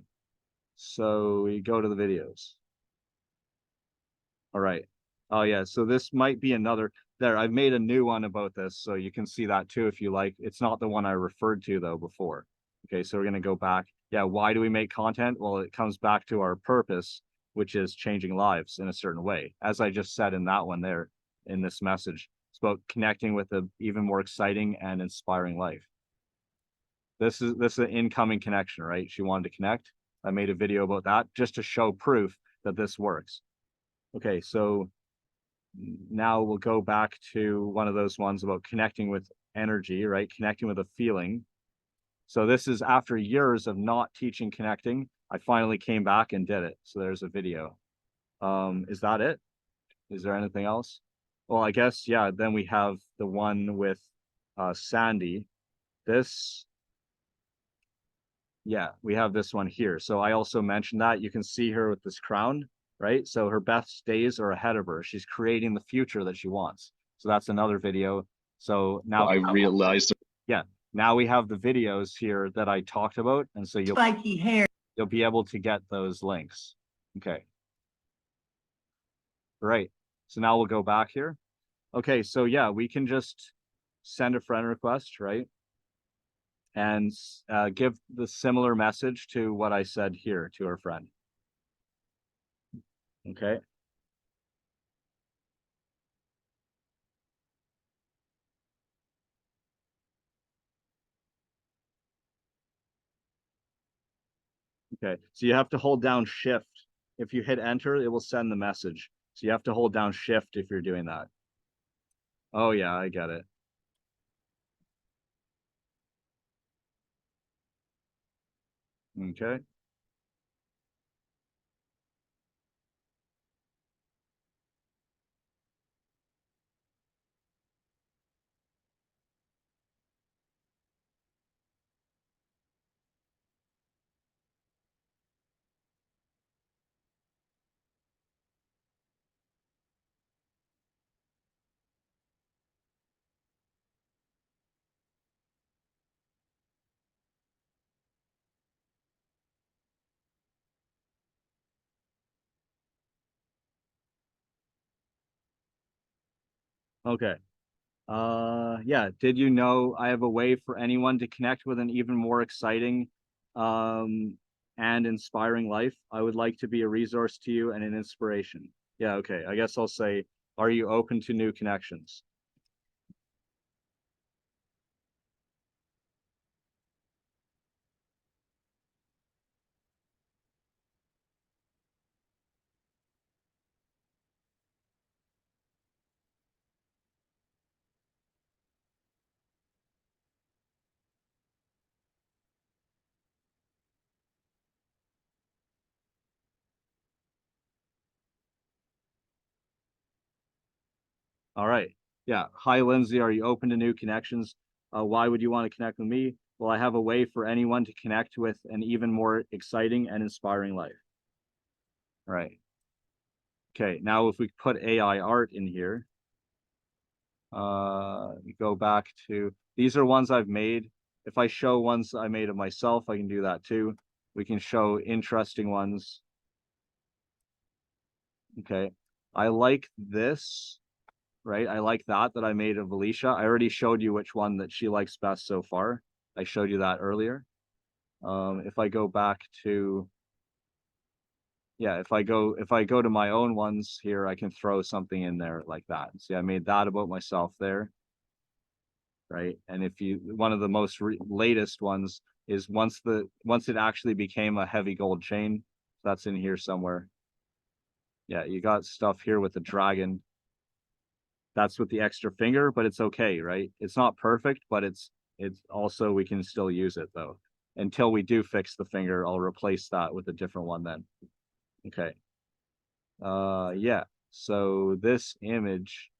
Speaker 1: so we go to the videos. All right. Oh yeah, so this might be another there. I've made a new one about this, so you can see that too if you like. It's not the one I referred to though before. Okay, so we're gonna go back. Yeah, why do we make content? Well, it comes back to our purpose, which is changing lives in a certain way. As I just said in that one there, in this message, it's about connecting with a even more exciting and inspiring life. This is an incoming connection, right? She wanted to connect. I made a video about that just to show proof that this works. Okay, so now we'll go back to one of those ones about connecting with energy, right? Connecting with a feeling. So this is after years of not teaching connecting. I finally came back and did it. So there's a video. Is that it? Is there anything else? Well, I guess, yeah, then we have the one with Sandy. This, yeah, we have this one here. So I also mentioned that you can see her with this crown, right? So her best days are ahead of her. She's creating the future that she wants. So that's another video. So now
Speaker 3: I realized.
Speaker 1: yeah, now we have the videos here that I talked about, and so you'll be able to get those links. Okay. Right. So now we'll go back here. Okay, so yeah, we can just send a friend request, right? And give the similar message to what I said here to our friend. Okay. Okay, so you have to hold down shift. If you hit enter, it will send the message. So you have to hold down shift if you're doing that. Oh yeah, I get it. Okay. Okay. Yeah, did you know I have a way for anyone to connect with an even more exciting um and inspiring life? I would like to be a resource to you and an inspiration. Yeah, okay. I guess I'll say, are you open to new connections? All right. Yeah. Hi, Lindsay. Are you open to new connections? Why would you want to connect with me? Well, I have a way for anyone to connect with an even more exciting and inspiring life. Right. Okay. Now, if we put AI art in here, go back to these are ones I've made. If I show ones I made of myself, I can do that too. We can show interesting ones. Okay. I like this, right? I like that I made of Alicia. I already showed you which one that she likes best so far. I showed you that earlier. If I go back to, yeah, if I go to my own ones here, I can throw something in there like that. See, I made that about myself there, right? And if you, one of the most latest ones is once it actually became a heavy gold chain, that's in here somewhere. Yeah, you got stuff here with the dragon. That's with the extra finger, but it's okay, right? It's not perfect, but it's also we can still use it though. Until we do fix the finger, I'll replace that with a different one then. Okay. Yeah. So this image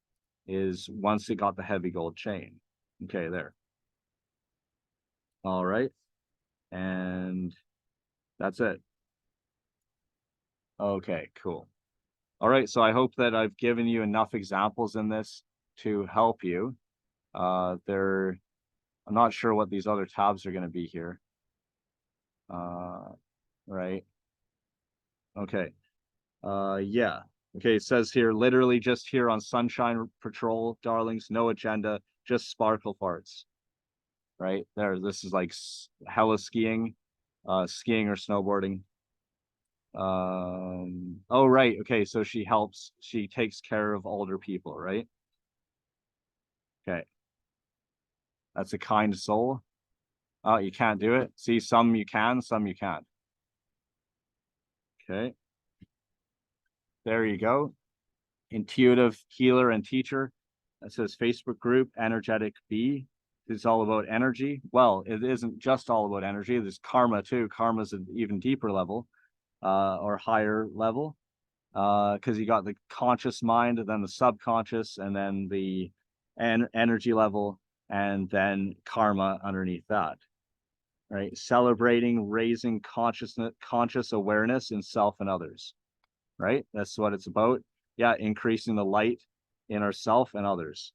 Speaker 1: is once it got the heavy gold chain. Okay, there. All right. And that's it. Okay, cool. All right, so I hope that I've given you enough examples in this to help you. There, I'm not sure what these other tabs are going to be here. Right. Okay. Yeah. Okay, it says here, literally just here on Sunshine Patrol, darlings, no agenda, just sparkle farts. Right there, this is like hella skiing, skiing or snowboarding. Oh, right. Okay, so she takes care of older people, right? Okay, that's a kind soul. Oh, you can't do it. See, some you can, some you can't. Okay, there you go. Intuitive healer and teacher. That says Facebook group, Energetic B. It's all about energy. Well, it isn't just all about energy. There's karma too. Karma's an even deeper level, or higher level. Because you got the conscious mind, and then the subconscious, and then the energy level, and then karma underneath that. Right? Celebrating, raising conscious awareness in self and others. Right? That's what it's about. Yeah, increasing the light in ourself and others.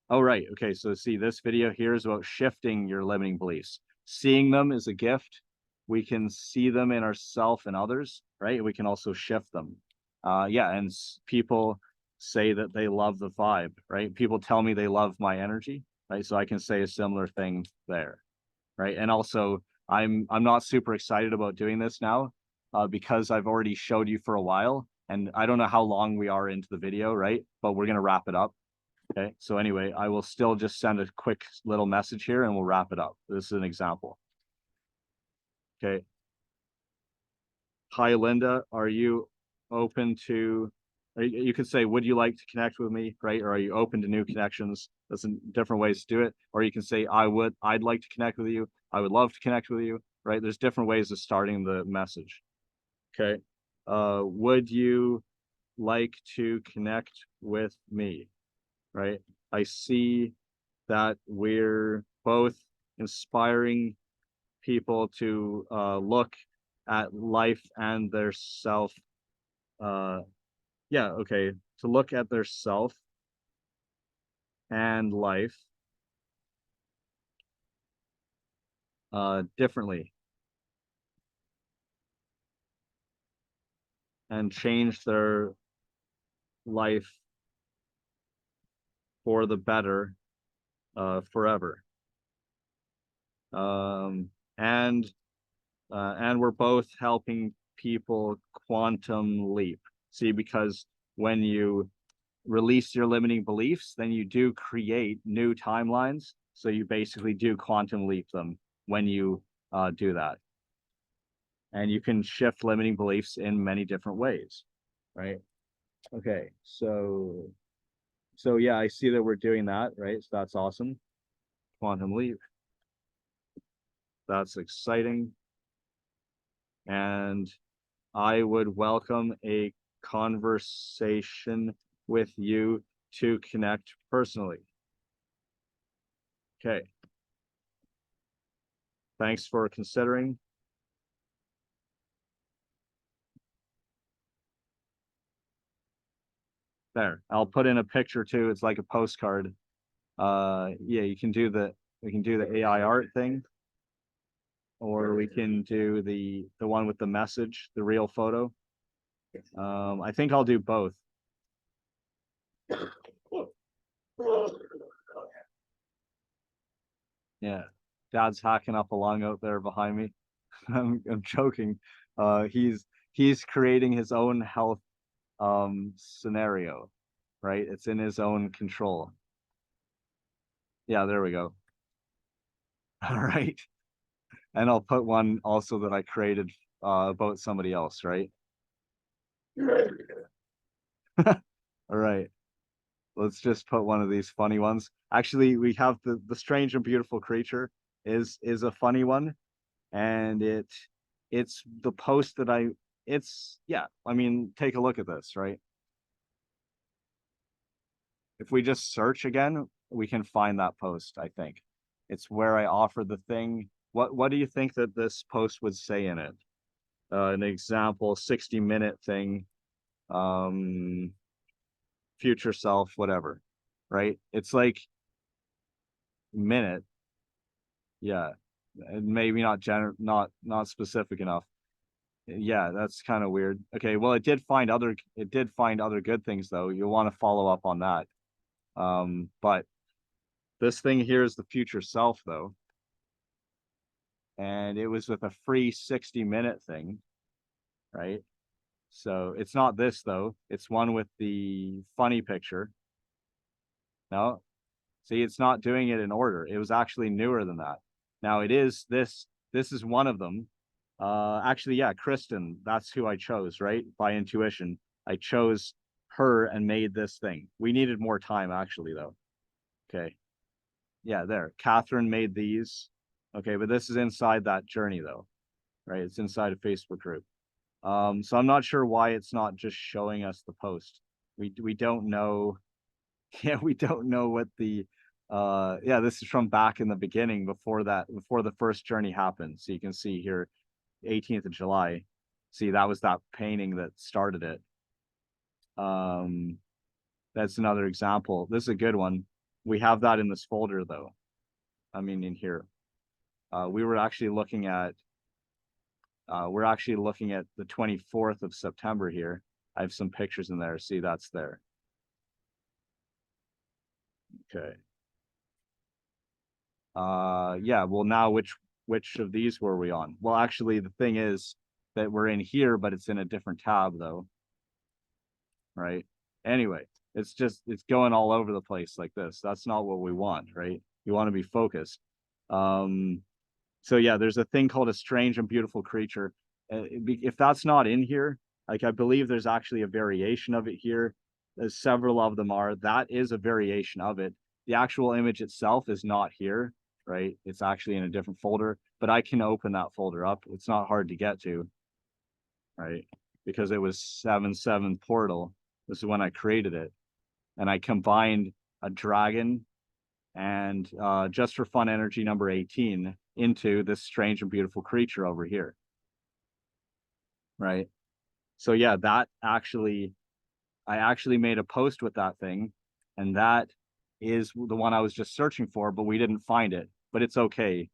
Speaker 1: Oh, right. Okay, so see, this video here is about shifting your limiting beliefs. Seeing them is a gift. We can see them in ourself and others, right? We can also shift them. Yeah, and people say that they love the vibe, right? People tell me they love my energy, right? So I can say a similar thing there, right? And also, I'm not super excited about doing this now, because I've already showed you for a while, and I don't know how long we are into the video, right? But we're gonna wrap it up. Okay, so anyway, I will still just send a quick little message here and we'll wrap it up. This is an example. Okay. Hi, Linda. Are you open to, you could say, would you like to connect with me, right? Or are you open to new connections? There's different ways to do it. Or you can say, I'd like to connect with you. I would love to connect with you, right? There's different ways of starting the message. Okay. Would you like to connect with me? Right? I see that we're both inspiring people to look at life and their self. Yeah, okay, to look at their self and life differently and change their life for the better forever. Um, and and we're both helping people quantum leap. See, because when you release your limiting beliefs, then you do create new timelines. So you basically do quantum leap them when you do that. And you can shift limiting beliefs in many different ways, right? Okay, so yeah, I see that we're doing that, right? So that's awesome. Quantum leap. That's exciting. And I would welcome a conversation with you to connect personally. Okay. Thanks for considering. There, I'll put in a picture too. It's like a postcard. Yeah, we can do the AI art thing, or we can do the one with the message, the real photo. I think I'll do both. Yeah, Dad's hacking up a lung out there behind me. I'm joking. He's creating his own health scenario, right? It's in his own control. Yeah, there we go. All right. And I'll put one also that I created about somebody else, right? All right. Let's just put one of these funny ones. Actually, we have the strange and beautiful creature is a funny one, and it's the post that it's yeah, I mean, take a look at this, right? If we just search again, we can find that post, I think. It's where I offer the thing. What do you think that this post would say in it? An example, 60-minute thing, um, future self, whatever, right? It's like minute, yeah, and maybe not not specific enough. Yeah, that's kind of weird. Okay, well, it did find other good things though. You'll want to follow up on that. But this thing here is the future self though, and it was with a free 60-minute thing, right? So it's not this though. It's one with the funny picture. No, see, it's not doing it in order. It was actually newer than that. Now it is this. This is one of them. Actually, yeah, Kristen. That's who I chose, right? By intuition, I chose her and made this thing. We needed more time, actually, though. Okay, yeah, there. Catherine made these. Okay, but this is inside that journey, though, right? It's inside a Facebook group. So I'm not sure why it's not just showing us the post. We don't know. Yeah, we don't know what the yeah, this is from back in the beginning before that, before the first journey happened. So you can see here, 18th of July. See, that was that painting that started it. Um, that's another example. This is a good one. We have that in this folder though. I mean, in here. We were actually looking at we're actually looking at the 24th of September here. I have some pictures in there. See, that's there. Okay. Yeah, well now which of these were we on? Well, actually the thing is that we're in here, but it's in a different tab though, right? Anyway, it's going all over the place like this. That's not what we want, right? You want to be focused. Um, so yeah, there's a thing called a strange and beautiful creature. If that's not in here, like I believe there's actually a variation of it here. There's several of them are. That is a variation of it. The actual image itself is not here, right? It's actually in a different folder, but I can open that folder up. It's not hard to get to, right? Because it was 7.7 portal. This is when I created it. And I combined a dragon and just for fun energy number 18 into this strange and beautiful creature over here, right? So yeah, that actually, I actually made a post with that thing, and that is the one I was just searching for, but we didn't find it. But it's okay.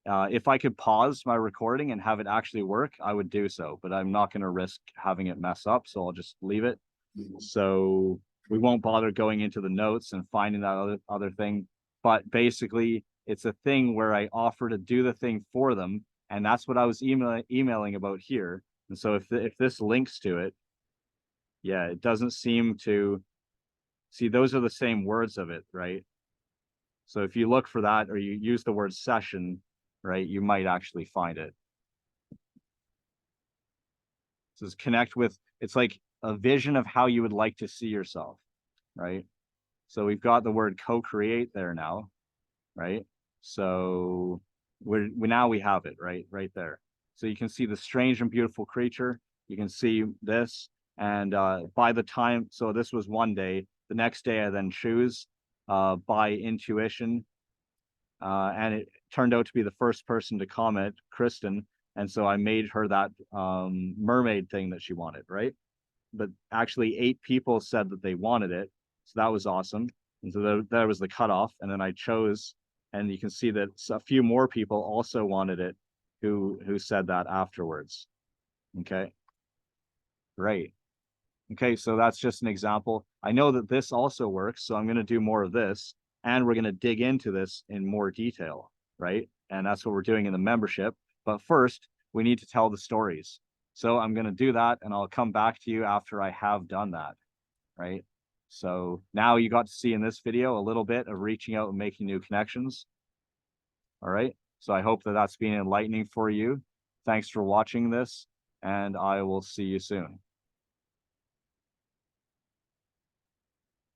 Speaker 1: If I could pause my recording and have it actually work, I would do so, but I'm not going to risk having it mess up, so I'll just leave it. So we won't bother going into the notes and finding that other thing. But basically, it's a thing where I offer to do the thing for them, and that's what I was emailing about here. And so if this links to it, yeah, it doesn't seem to see, those are the same words of it, right? So if you look for that or you use the word session, right, you might actually find it. So it's connect with, it's like a vision of how you would like to see yourself, right? So we've got the word co-create there now, right? So now we have it right there. So you can see the strange and beautiful creature. You can see this, and by the time, so this was one day. The next day I then choose by intuition, and it turned out to be the first person to comment, Kristen, and so I made her that mermaid thing that she wanted, right? But actually 8 people said that they wanted it, so that was awesome. And so there was the cutoff, and then I chose, and you can see that a few more people also wanted it, who said that afterwards. Okay, great. Okay, so that's just an example. I know that this also works, so I'm going to do more of this, and we're going to dig into this in more detail, right? And that's what we're doing in the membership. But first, we need to tell the stories. So I'm going to do that, and I'll come back to you after I have done that, right? So now you got to see in this video a little bit of reaching out and making new connections. All right. So I hope that that's been enlightening for you. Thanks for watching this, and I will see you soon.